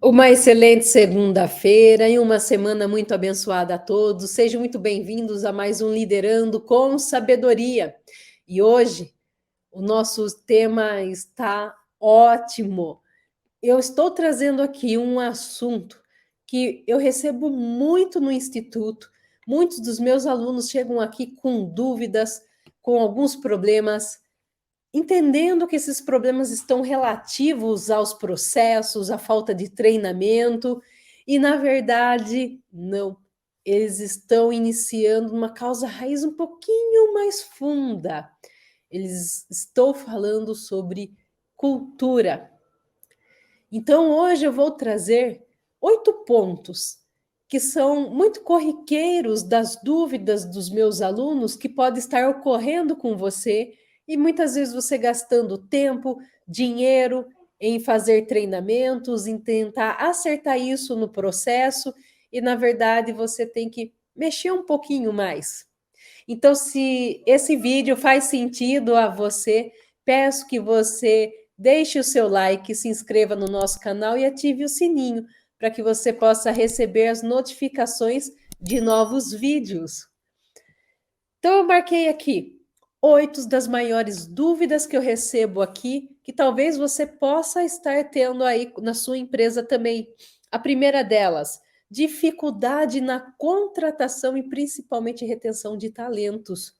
Uma excelente segunda-feira e uma semana muito abençoada a todos. Sejam muito bem-vindos a mais um Liderando com Sabedoria. E hoje o nosso tema está ótimo. Eu estou trazendo aqui um assunto que eu recebo muito no instituto. Muitos dos meus alunos chegam aqui com dúvidas, com alguns problemas, entendendo que esses problemas estão relativos aos processos, à falta de treinamento, e na verdade, não. Eles estão iniciando uma causa raiz um pouquinho mais funda. Estou falando sobre cultura. Então, hoje eu vou trazer 8 pontos que são muito corriqueiros das dúvidas dos meus alunos que pode estar ocorrendo com você e muitas vezes você gastando tempo, dinheiro em fazer treinamentos, em tentar acertar isso no processo e, na verdade, você tem que mexer um pouquinho mais. Então, se esse vídeo faz sentido a você, peço que você deixe o seu like, se inscreva no nosso canal e ative o sininho para que você possa receber as notificações de novos vídeos. Então, eu marquei aqui 8 das maiores dúvidas que eu recebo aqui, que talvez você possa estar tendo aí na sua empresa também. A primeira delas, dificuldade na contratação e principalmente retenção de talentos.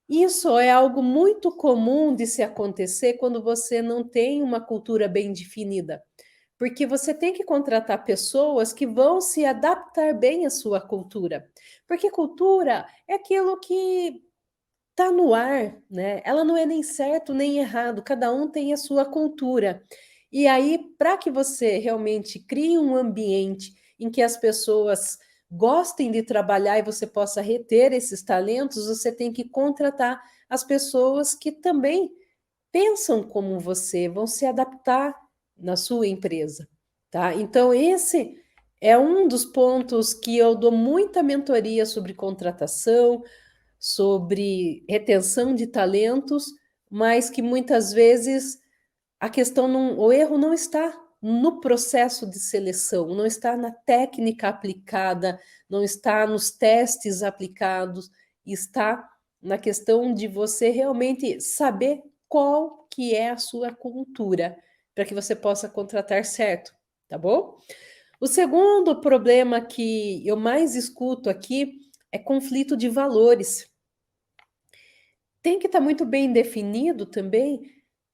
Isso é algo muito comum de se acontecer quando você não tem uma cultura bem definida, porque você tem que contratar pessoas que vão se adaptar bem à sua cultura, porque cultura é aquilo que está no ar, né? Ela não é nem certo nem errado, cada um tem a sua cultura. E aí, para que você realmente crie um ambiente em que as pessoas gostem de trabalhar e você possa reter esses talentos, você tem que contratar as pessoas que também pensam como você, vão se adaptar na sua empresa, tá? Então, esse é um dos pontos que eu dou muita mentoria sobre contratação, sobre retenção de talentos, mas que muitas vezes a questão não, o erro não está no processo de seleção, não está na técnica aplicada, não está nos testes aplicados, está na questão de você realmente saber qual que é a sua cultura, para que você possa contratar certo, tá bom? O segundo problema que eu mais escuto aqui é conflito de valores. Tem que estar muito bem definido também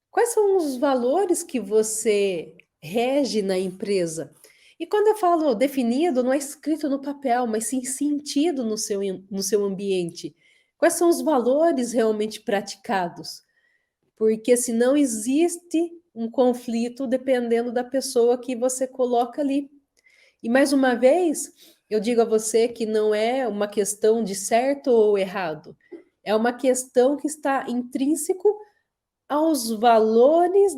quais são os valores que você rege na empresa. E quando eu falo definido, não é escrito no papel, mas sim sentido no seu ambiente. Quais são os valores realmente praticados? Porque senão existe um conflito dependendo da pessoa que você coloca ali. E mais uma vez, eu digo a você que não é uma questão de certo ou errado, é uma questão que está intrínseco aos valores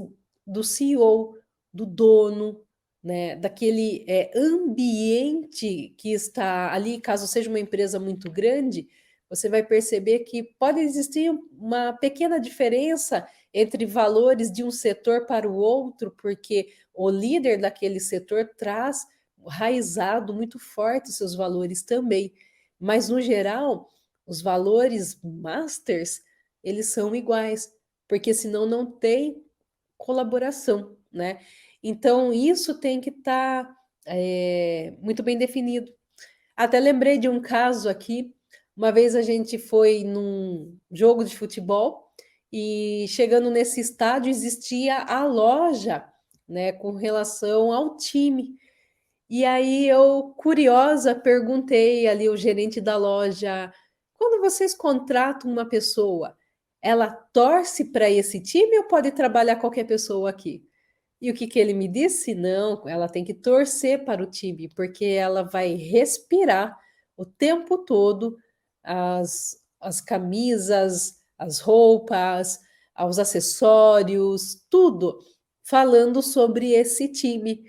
do CEO, do dono, né, daquele ambiente que está ali, caso seja uma empresa muito grande, você vai perceber que pode existir uma pequena diferença entre valores de um setor para o outro, porque o líder daquele setor traz raizado muito forte seus valores também. Mas, no geral, os valores masters, eles são iguais, porque senão não tem colaboração, né? Então, isso tem que estar muito bem definido. Até lembrei de um caso aqui, uma vez a gente foi num jogo de futebol e chegando nesse estádio existia a loja, né, com relação ao time. E aí eu, curiosa, perguntei ali ao gerente da loja: quando vocês contratam uma pessoa, ela torce para esse time ou pode trabalhar qualquer pessoa aqui? E o que que ele me disse? Não, ela tem que torcer para o time, porque ela vai respirar o tempo todo as camisas, as roupas, os acessórios, tudo falando sobre esse time.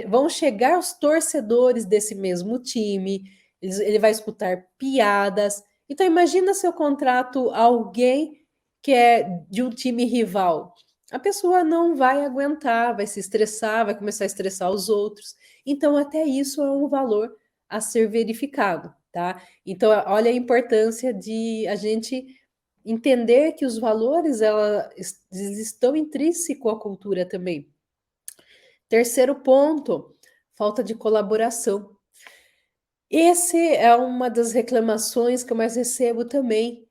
Vão chegar os torcedores desse mesmo time, ele vai escutar piadas. Então, imagina se eu contrato alguém que é de um time rival. a pessoa não vai aguentar, vai se estressar, vai começar a estressar os outros. Então, até isso é um valor a ser verificado, tá? Então, olha a importância de a gente entender que os valores eles estão intrínsecos à cultura também. Terceiro ponto, falta de colaboração. Esse é uma das reclamações que eu mais recebo também.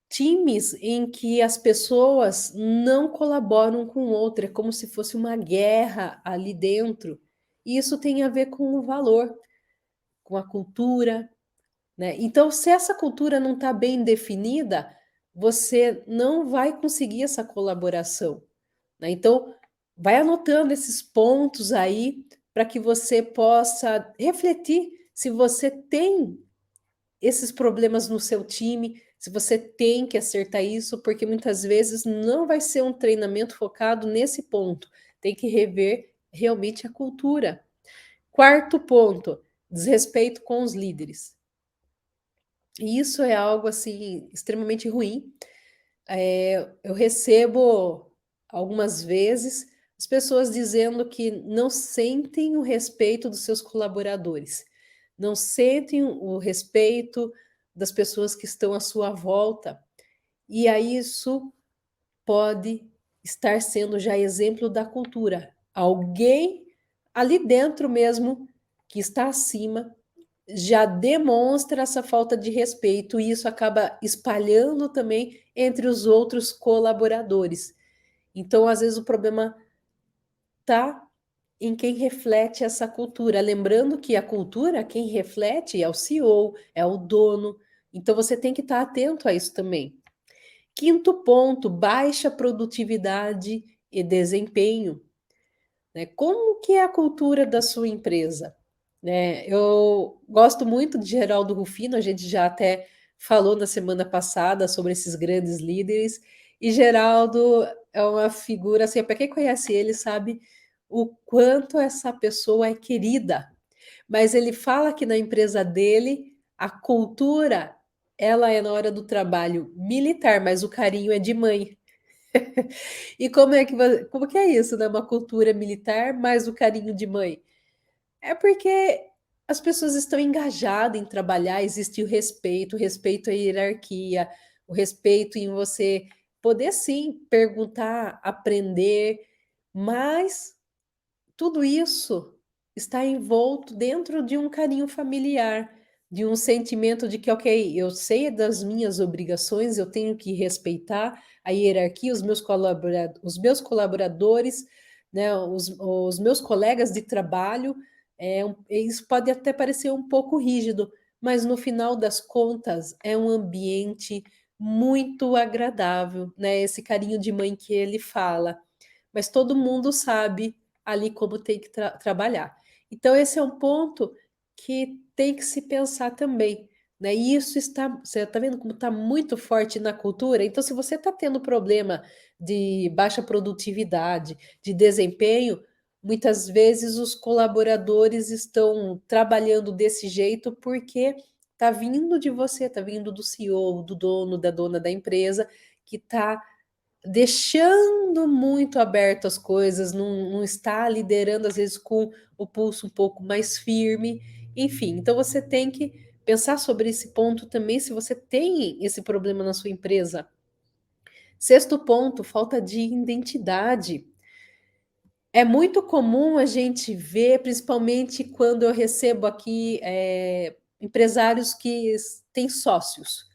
Times em que as pessoas não colaboram com o outro, é como se fosse uma guerra ali dentro. E isso tem a ver com o valor, com a cultura, né? Então, se essa cultura não está bem definida, você não vai conseguir essa colaboração, né? Então, vai anotando esses pontos aí para que você possa refletir se você tem esses problemas no seu time, se você tem que acertar isso, porque muitas vezes não vai ser um treinamento focado nesse ponto. Tem que rever realmente a cultura. Quarto ponto, desrespeito com os líderes. E isso é algo assim extremamente ruim. Eu recebo algumas vezes as pessoas dizendo que não sentem o respeito dos seus colaboradores, não sentem o respeito das pessoas que estão à sua volta. E aí isso pode estar sendo já exemplo da cultura. Alguém ali dentro mesmo que está acima já demonstra essa falta de respeito e isso acaba espalhando também entre os outros colaboradores. Então, às vezes, o problema está em quem reflete essa cultura. Lembrando que a cultura, quem reflete é o CEO, é o dono. Então, você tem que estar atento a isso também. Quinto ponto, baixa produtividade e desempenho. Né? Como que é a cultura da sua empresa? Né? Eu gosto muito de Geraldo Rufino, a gente já até falou na semana passada sobre esses grandes líderes, e Geraldo é uma figura, assim, para quem conhece ele sabe o quanto essa pessoa é querida, mas ele fala que na empresa dele, a cultura, ela é na hora do trabalho militar, mas o carinho é de mãe. E como que é isso, né? Uma cultura militar, mais o carinho de mãe? É porque as pessoas estão engajadas em trabalhar, existe o respeito à hierarquia, o respeito em você poder sim perguntar, aprender, mas tudo isso está envolto dentro de um carinho familiar, de um sentimento de que, ok, eu sei das minhas obrigações, eu tenho que respeitar a hierarquia, os meus colaboradores, né, os meus colegas de trabalho. Isso pode até parecer um pouco rígido, mas no final das contas é um ambiente muito agradável, né? Esse carinho de mãe que ele fala. Mas todo mundo sabe ali como tem que trabalhar. Então, esse é um ponto que tem que se pensar também. Né? E isso está, você está vendo como está muito forte na cultura? Então, se você está tendo problema de baixa produtividade, de desempenho, muitas vezes os colaboradores estão trabalhando desse jeito porque está vindo de você, está vindo do CEO, do dono, da dona da empresa, que está deixando muito aberto as coisas, não está liderando, às vezes, com o pulso um pouco mais firme. Enfim, então você tem que pensar sobre esse ponto também, se você tem esse problema na sua empresa. Sexto ponto, falta de identidade. É muito comum a gente ver, principalmente quando eu recebo aqui empresários que têm sócios.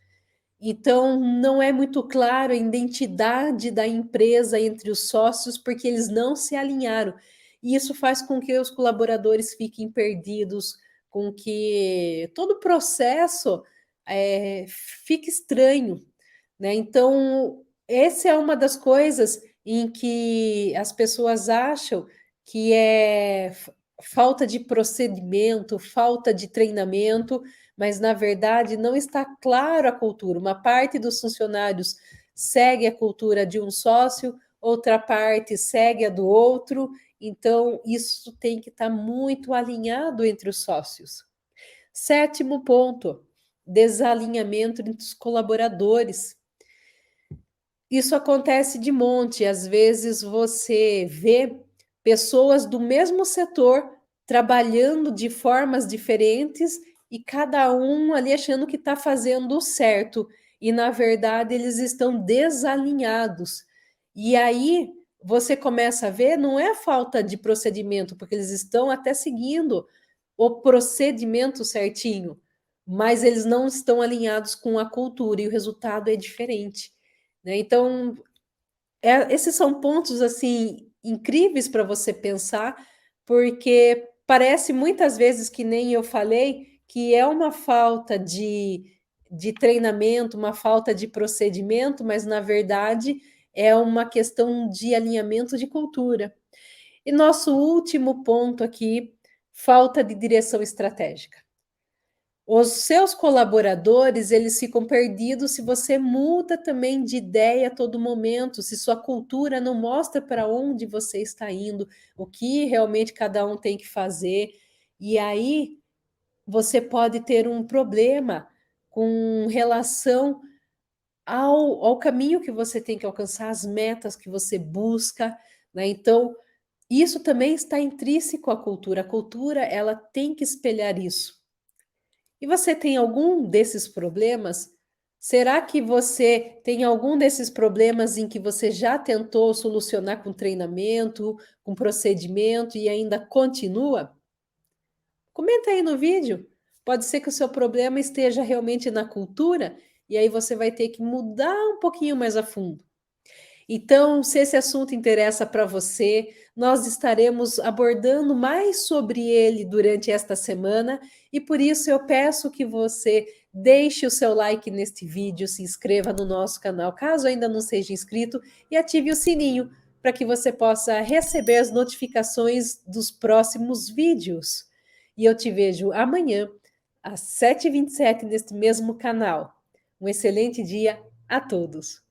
Então, não é muito claro a identidade da empresa entre os sócios, porque eles não se alinharam. E isso faz com que os colaboradores fiquem perdidos, com que todo o processo fique estranho, né? Então, essa é uma das coisas em que as pessoas acham que é falta de procedimento, falta de treinamento, mas na verdade não está claro a cultura. Uma parte dos funcionários segue a cultura de um sócio, outra parte segue a do outro, então isso tem que estar muito alinhado entre os sócios. Sétimo ponto, desalinhamento entre os colaboradores. Isso acontece de monte. Às vezes você vê pessoas do mesmo setor trabalhando de formas diferentes e cada um ali achando que está fazendo o certo, e na verdade eles estão desalinhados. E aí você começa a ver, não é falta de procedimento, porque eles estão até seguindo o procedimento certinho, mas eles não estão alinhados com a cultura e o resultado é diferente, né? Então, esses são pontos assim incríveis para você pensar, porque parece muitas vezes que nem eu falei, que é uma falta de treinamento, uma falta de procedimento, mas na verdade é uma questão de alinhamento de cultura. E nosso último ponto aqui, falta de direção estratégica. Os seus colaboradores, eles ficam perdidos se você muda também de ideia a todo momento, se sua cultura não mostra para onde você está indo, o que realmente cada um tem que fazer. E aí você pode ter um problema com relação ao caminho que você tem que alcançar, as metas que você busca, né? Então, isso também está intrínseco à cultura. A cultura, ela tem que espelhar isso. E você tem algum desses problemas? Será que você tem algum desses problemas em que você já tentou solucionar com treinamento, com procedimento e ainda continua? Comenta aí no vídeo. Pode ser que o seu problema esteja realmente na cultura e aí você vai ter que mudar um pouquinho mais a fundo. Então, se esse assunto interessa para você, nós estaremos abordando mais sobre ele durante esta semana e por isso eu peço que você deixe o seu like neste vídeo, se inscreva no nosso canal, caso ainda não seja inscrito, e ative o sininho para que você possa receber as notificações dos próximos vídeos. E eu te vejo amanhã, às 7h27, neste mesmo canal. Um excelente dia a todos!